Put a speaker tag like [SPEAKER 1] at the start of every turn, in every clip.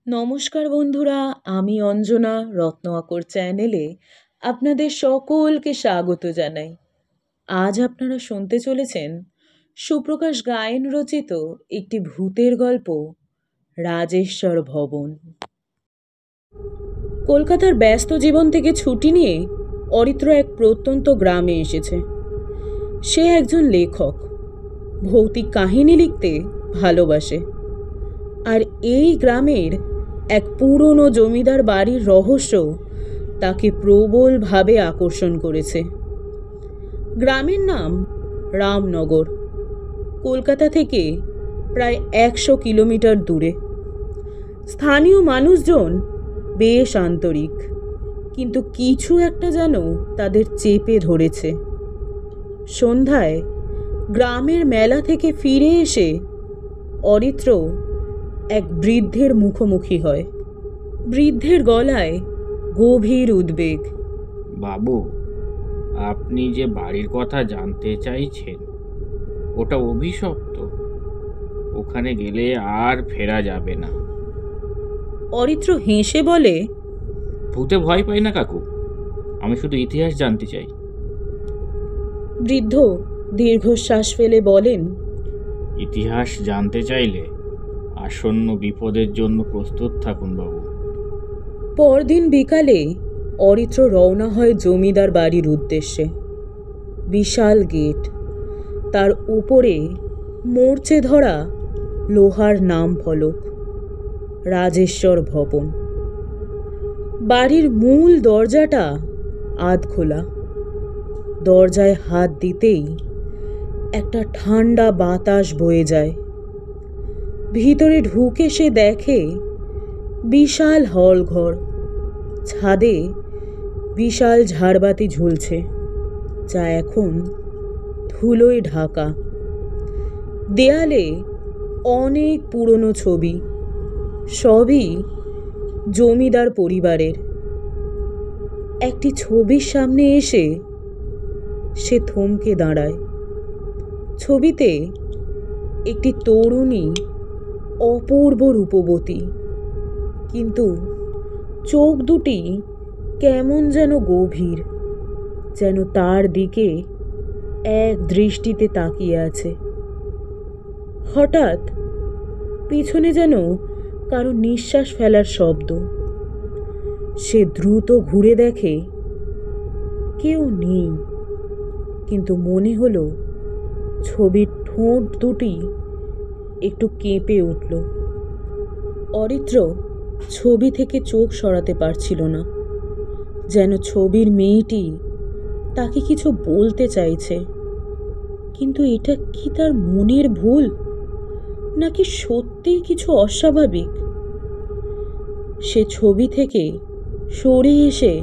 [SPEAKER 1] নমস্কার বন্ধুরা, আমি অঞ্জনা রত্নাকর চ্যানেলে আপনাদের সকলকে স্বাগত জানাই। আজ আপনারা শুনতে চলেছেন সুপ্রকাশ গায়েন রচিত একটি ভূতের গল্প, রাজেশ্বর ভবন। কলকাতার ব্যস্ত জীবন থেকে ছুটি নিয়ে অরিত্র এক প্রত্যন্ত গ্রামে এসেছে। সে একজন লেখক, ভৌতিক কাহিনী লিখতে ভালোবাসে। আর এই গ্রামের এক পুরনো জমিদার বাড়ির রহস্য তাকে প্রবলভাবে আকর্ষণ করেছে। গ্রামের নাম রামনগর, কলকাতা থেকে প্রায় 100 কিলোমিটার দূরে। স্থানীয় মানুষজন বেশ আন্তরিক, কিন্তু কিছু একটা যেন তাদের চেপে ধরেছে। সন্ধ্যায় গ্রামের মেলা থেকে ফিরে এসে অরিত্র এক বৃদ্ধের মুখোমুখি হয়। বৃদ্ধের গলায় গভীর উদ্বেগ।
[SPEAKER 2] বাবু, আপনি যে বাড়ির কথা জানতে চাইছেন, ওটা অভিশপ্ত। ওখানে গেলে আর ফেরা যাবে না।
[SPEAKER 1] অরিত্র হেসে বলে,
[SPEAKER 2] ভূতে ভয় পাই না কাকু, আমি শুধু ইতিহাস জানতে চাই।
[SPEAKER 1] বৃদ্ধ দীর্ঘশ্বাস ফেলে বলেন,
[SPEAKER 2] ইতিহাস জানতে চাইলে আসন্ন বিপদের জন্য প্রস্তুত থাকুন বাবু।
[SPEAKER 1] পরদিন বিকালে অরিত্র রওনা হয় জমিদার বাড়ির উদ্দেশ্যে। বিশাল গেট, তার উপরে মরচে ধরা লোহার নাম ফলক, রাজেশ্বর ভবন। বাড়ির মূল দরজাটা আধ খোলা। দরজায় হাত দিতেই একটা ঠান্ডা বাতাস বয়ে যায়। ভিতরে ঢুকে সে দেখে বিশাল হল ঘর। ছাদে বিশাল ঝাড়বাতি ঝুলছে, যা এখন ধুলোয় ঢাকা। দেয়ালে অনেক পুরনো ছবি, সবই জমিদার পরিবারের। একটি ছবির সামনে এসে সে থমকে দাঁড়ায়। ছবিতে একটি তরুণী অপূর্ব রূপবতী, কিন্তু চোখ দুটি কেমন যেন গভীর, যেন তার দিকে এক দৃষ্টিতে তাকিয়ে আছে। হঠাৎ পিছনে যেন কারো নিঃশ্বাস ফেলার শব্দ। সে দ্রুত ঘুরে দেখে কেউ নেই, কিন্তু মনে হলো ছবির ঠোঁট দুটি একটু কেঁপে উঠল। অরিত্র ছবি থেকে চোখ সরাতে পারছিল না, যেন ছবির মেয়েটি তাকে কিছু বলতে চাইছে। কিন্তু এটা কি তার মনের ভুল, নাকি সত্যিই কিছু অস্বাভাবিক? সে ছবি থেকে সরে এসে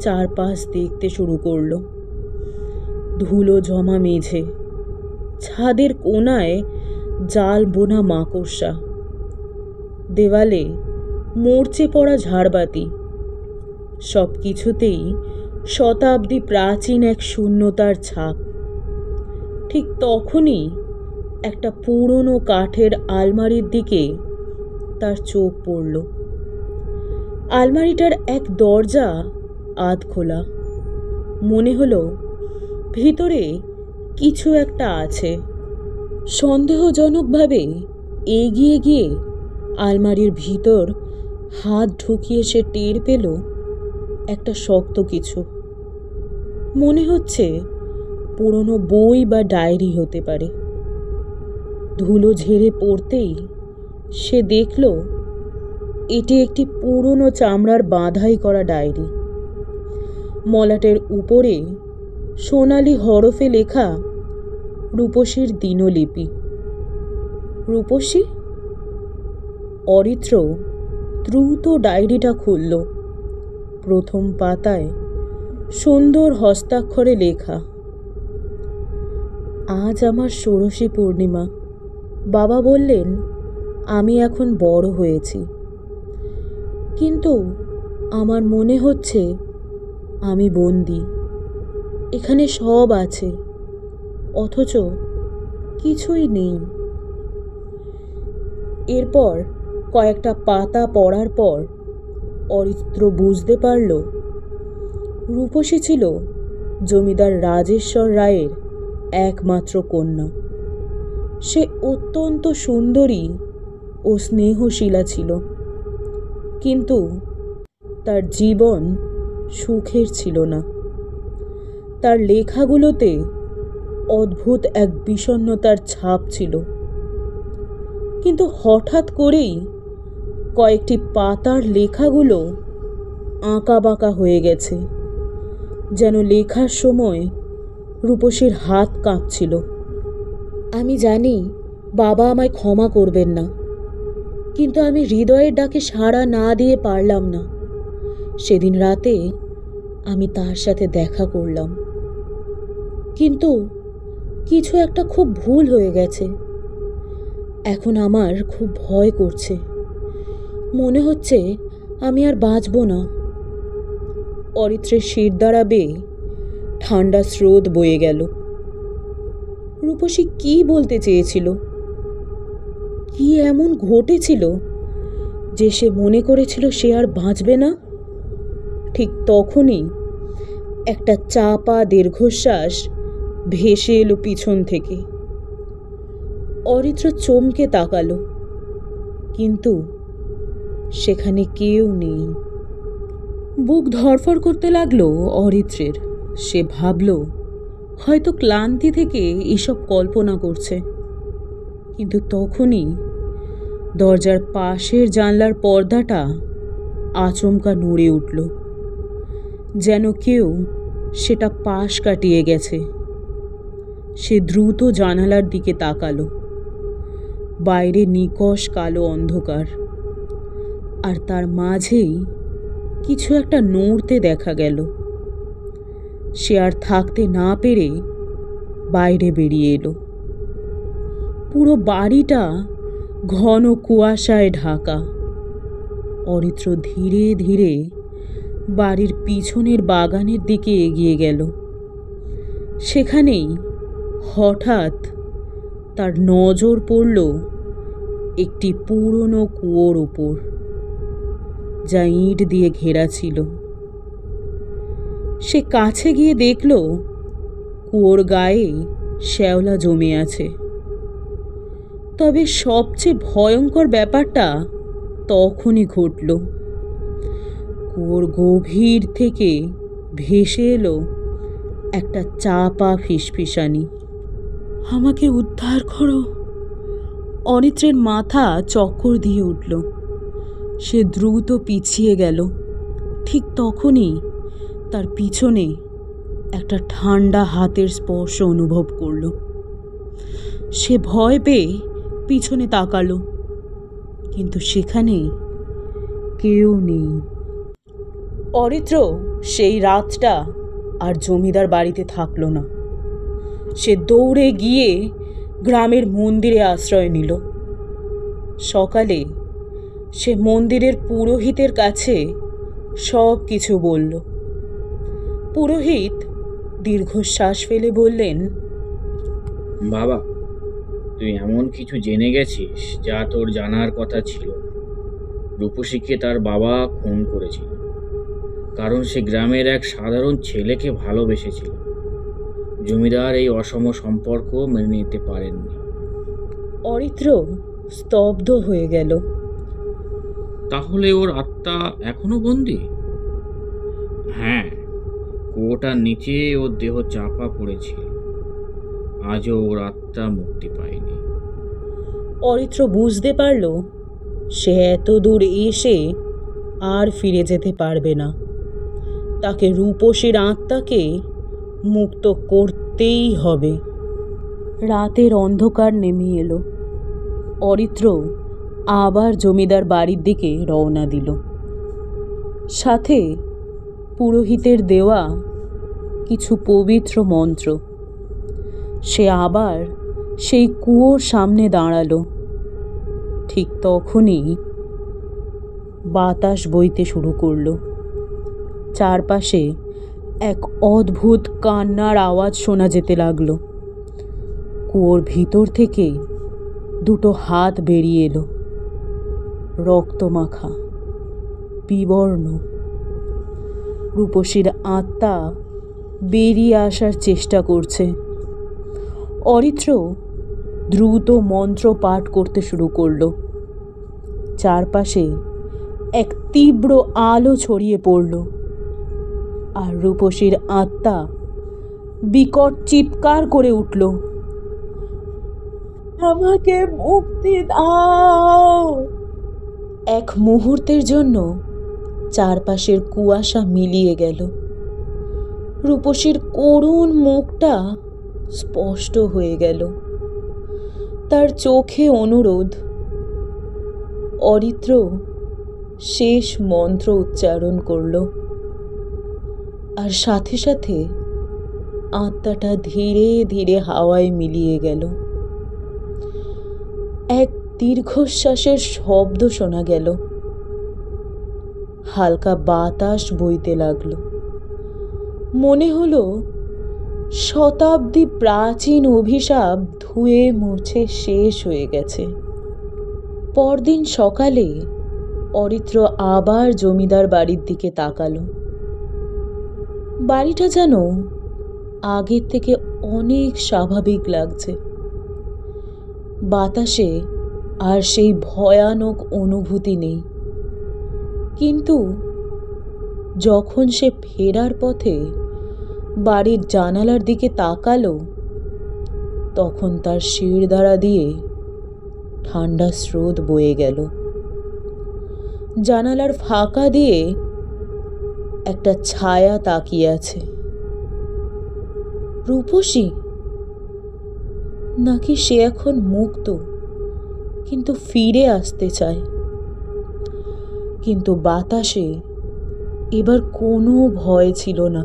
[SPEAKER 1] চারপাশ দেখতে শুরু করলো। ধুলো জমা মেঝে, ছাদের কোণায় জাল বোনা মাকড়সা, দেওয়ালে মরচে পড়া ঝাড়বাতি, সব কিছুতেই শতাব্দী প্রাচীন এক শূন্যতার ছাপ। ঠিক তখনই একটা পুরনো কাঠের আলমারির দিকে তার চোখ পড়ল। আলমারিটার এক দরজা আধ খোলা। মনে হলো ভিতরে কিছু একটা আছে। সন্দেহজনকভাবে এগিয়ে গিয়ে আলমারির ভিতর হাত ঢুকিয়ে সে টের পেল একটা শক্ত কিছু। মনে হচ্ছে পুরনো বই বা ডায়েরি হতে পারে। ধুলো ঝেড়ে পড়তেই সে দেখল এটি একটি পুরনো চামড়ার বাঁধাই করা ডায়েরি। মলাটের উপরে সোনালি হরফে লেখা রূপসীর দিনলিপি। রূপসী? অরিত্র দ্রুত ডায়েরিটা খুলল। প্রথম পাতায় সুন্দর হস্তাক্ষরে লেখা, আজ আমার ষোড়শী পূর্ণিমা। বাবা বললেন আমি এখন বড় হয়েছি, কিন্তু আমার মনে হচ্ছে আমি বন্দি। এখানে সব আছে, অথচ কিছুই নেই। এরপর কয়েকটা পাতা পড়ার পর অরিত্র বুঝতে পারল রূপসী ছিল জমিদার রাজেশ্বর রায়ের একমাত্র কন্যা। সে অত্যন্ত সুন্দরী ও স্নেহশীলা ছিল, কিন্তু তার জীবন সুখের ছিল না। তার লেখাগুলোতে অদ্ভুত এক বিষণ্ণতার ছাপ ছিল। কিন্তু হঠাৎ করেই কয়েকটি পাতার লেখাগুলো আঁকাবাঁকা হয়ে গেছে, যেন লেখার সময় রূপসীর হাত কাঁপছিল। আমি জানি বাবা আমায় ক্ষমা করবেন না, কিন্তু আমি হৃদয়ের ডাকে সাড়া না দিয়ে পারলাম না। সেদিন রাতে আমি তার সাথে দেখা করলাম, কিন্তু কিছু একটা খুব ভুল হয়ে গেছে। এখন আমার খুব ভয় করছে, মনে হচ্ছে আমি আর বাঁচব না। অরিত্রের শিরদাঁড়া বেয়ে ঠান্ডা স্রোত বয়ে গেল। রূপসী কি বলতে চেয়েছিল? কি এমন ঘটেছিল যে সে মনে করেছিল সে আর বাঁচবে না? ঠিক তখনই একটা চাপা দীর্ঘশ্বাস ভেসে এলো পিছন থেকে। অরিত্র চমকে তাকালো, কিন্তু সেখানে কেউ নেই। বুক ধড়ফড় করতে লাগলো অরিত্রের। সে ভাবল হয়তো ক্লান্তি থেকে এসব কল্পনা করছে। কিন্তু তখনই দরজার পাশের জানলার পর্দাটা আচমকা নড়ে উঠল, যেন কেউ সেটা পাশ কাটিয়ে গেছে। সে দ্রুত জানালার দিকে তাকালো। বাইরে নিকষ কালো অন্ধকার, আর তার মাঝেই কিছু একটা নড়তে দেখা গেল। সে আর থাকতে না পেরে বাইরে বেরিয়ে এলো। পুরো বাড়িটা ঘন কুয়াশায় ঢাকা। অরিত্র ধীরে ধীরে বাড়ির পিছনের বাগানের দিকে এগিয়ে গেল। সেখানেই হঠাৎ তার নজর পড়ল একটি পুরনো কুয়োর ওপর, যা ইট দিয়ে ঘেরা ছিল। সে কাছে গিয়ে দেখল কুয়োর গায়ে শ্যাওলা জমে আছে। তবে সবচেয়ে ভয়ঙ্কর ব্যাপারটা তখনই ঘটল। কুয়োর গভীর থেকে ভেসে এলো একটা চাপা ফিসফিসানি। আমাকে উদ্ধার করো। অরিত্রের মাথা চক্কর দিয়ে উঠল। সে দ্রুত পিছিয়ে গেল। ঠিক তখনই তার পিছনে একটা ঠান্ডা হাতের স্পর্শ অনুভব করল। সে ভয় পেয়ে পিছনে তাকালো, কিন্তু সেখানে কেউ নেই। অরিত্র সেই রাতটা আর জমিদার বাড়িতে থাকলো না। সে দৌড়ে গিয়ে গ্রামের মন্দিরে আশ্রয় নিল। সকালে সে মন্দিরের পুরোহিতের কাছে সব কিছু বলল। পুরোহিত দীর্ঘশ্বাস ফেলে বললেন,
[SPEAKER 2] বাবা, তুই এমন কিছু জেনে গেছিস যা তোর জানার কথা ছিল না। রূপসীকে তার বাবা খুন করেছিল, কারণ সে গ্রামের এক সাধারণ ছেলেকে ভালোবেসেছিল। জমিদার এই অসম সম্পর্ক মেনে নিতে পারেননি।
[SPEAKER 1] অরিত্র স্তব্ধ হয়ে গেল।
[SPEAKER 2] তাহলে ওর আত্মা এখনো বন্দি? হ্যাঁ, কুয়োটার নিচে ওর দেহ চাপা পড়েছিল। আজও ওর আত্মা মুক্তি পায়নি।
[SPEAKER 1] অরিত্র বুঝতে পারল সে এত দূর এসে আর ফিরে যেতে পারবে না। তাকে রূপসীর আত্মাকে মুক্ত করতেই হবে। রাতের অন্ধকার নেমে এলো। অরিত্র আবার জমিদার বাড়ির দিকে রওনা দিল, সাথে পুরোহিতের দেওয়া কিছু পবিত্র মন্ত্র। সে আবার সেই কুয়োর সামনে দাঁড়ালো। ঠিক তখনই বাতাস বইতে শুরু করলো। চারপাশে এক অদ্ভুত কান্নার আওয়াজ শোনা যেতে লাগলো। কুয়োর ভিতর থেকে দুটো হাত বেরিয়ে এলো। রক্তমাখা, বিবর্ণ। রূপসীর আত্মা বেরিয়ে আসার চেষ্টা করছে। অরিত্র দ্রুত মন্ত্র পাঠ করতে শুরু করল। চারপাশে এক তীব্র আলো ছড়িয়ে পড়ল, আর রূপসীর আত্মা বিকট চিৎকার করে উঠল, আমাকে মুক্তি দাও। এক মুহূর্তের জন্য চারপাশের কুয়াশা মিলিয়ে গেল। রূপসীর করুণ মুখটা স্পষ্ট হয়ে গেল। তার চোখে অনুরোধ। অরিত্র শেষ মন্ত্র উচ্চারণ করল, আর সাথে সাথে আত্মাটা ধীরে ধীরে হাওয়ায় মিলিয়ে গেল। এক দীর্ঘশ্বাসের শব্দ শোনা গেল। হালকা বাতাস বইতে লাগলো। মনে হলো শতাব্দী প্রাচীন অভিশাপ ধুয়ে মুছে শেষ হয়ে গেছে। পরদিন সকালে অরিত্র আবার জমিদার বাড়ির দিকে তাকালো। বাড়িটা যেন আগের থেকে অনেক স্বাভাবিক লাগছে। বাতাসে আর সেই ভয়ানক অনুভূতি নেই। কিন্তু যখন সে ফেরার পথে বাড়ির জানালার দিকে তাকালো, তখন তার শিরদাঁড়া দিয়ে ঠান্ডা স্রোত বয়ে গেল। জানালার ফাঁকা দিয়ে একটা ছায়া তাকিয়ে আছে। রূপসী? নাকি সে এখন মুক্ত, কিন্তু ফিরে আসতে চায়? কিন্তু বাতাসে এবার কোনো ভয় ছিল না,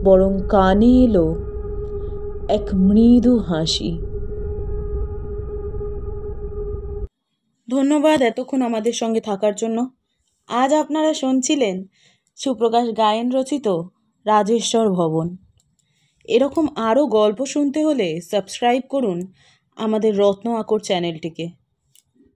[SPEAKER 1] বরং কানে এলো এক মৃদু হাসি। ধন্যবাদ এতক্ষণ আমাদের সঙ্গে থাকার জন্য। আজ আপনারা শুনছিলেন সুপ্রকাশ গায়েন রচিত রাজেশ্বর ভবন। এরকম আরও গল্প শুনতে হলে সাবস্ক্রাইব করুন আমাদের রত্ন আকর চ্যানেলটিকে।